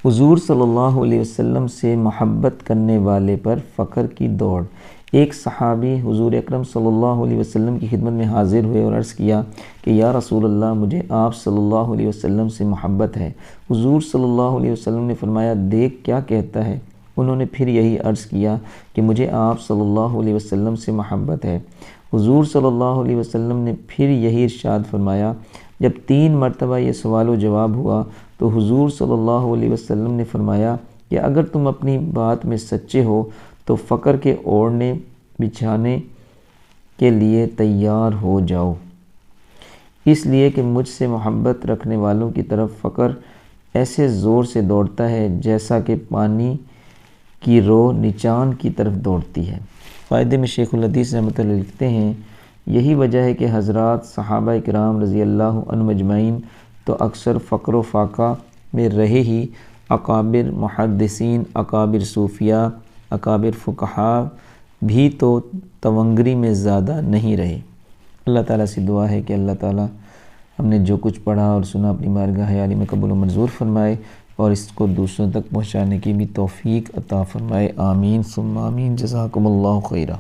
حضور صلی اللہ علیہ وسلم سے محبت کرنے والے پر فقر کی دوڑ۔ ایک صحابی حضور اکرم صلی اللہ علیہ وسلم کی خدمت میں حاضر ہوئے اور عرض کیا کہ یا رسول اللہ، مجھے آپ صلی اللہ علیہ وسلم سے محبت ہے۔ حضور صلی اللہ علیہ وسلم نے فرمایا، دیکھ کیا کہتا ہے۔ انہوں نے پھر یہی عرض کیا کہ مجھے آپ صلی اللہ علیہ وسلم سے محبت ہے۔ حضور صلی اللہ علیہ وسلم نے پھر یہی ارشاد فرمایا۔ جب 3 مرتبہ یہ سوال و جواب ہوا تو حضور صلی اللہ علیہ وسلم نے فرمایا کہ اگر تم اپنی بات میں سچے ہو تو فقر کے اوڑھنے بچھانے کے لیے تیار ہو جاؤ، اس لیے کہ مجھ سے محبت رکھنے والوں کی طرف فقر ایسے زور سے دوڑتا ہے جیسا کہ پانی کی رو نچان کی طرف دوڑتی ہے۔ فائدے میں شیخ الحدیث رحمۃ اللہ لکھتے ہیں، یہی وجہ ہے کہ حضرات صحابہ کرام رضی اللہ عنہم اجمعین تو اکثر فقر و فاقہ میں رہے ہی، اکابر محدثین، اکابر صوفیاء، اکابر فقہاء بھی تو تونگری میں زیادہ نہیں رہے۔ اللہ تعالیٰ سے دعا ہے کہ اللہ تعالیٰ ہم نے جو کچھ پڑھا اور سنا اپنی بارگاہ عالی میں قبول و منظور فرمائے اور اس کو دوسروں تک پہنچانے کی بھی توفیق عطا فرمائے۔ آمین ثم آمین۔ جزاکم اللہ خیرہ۔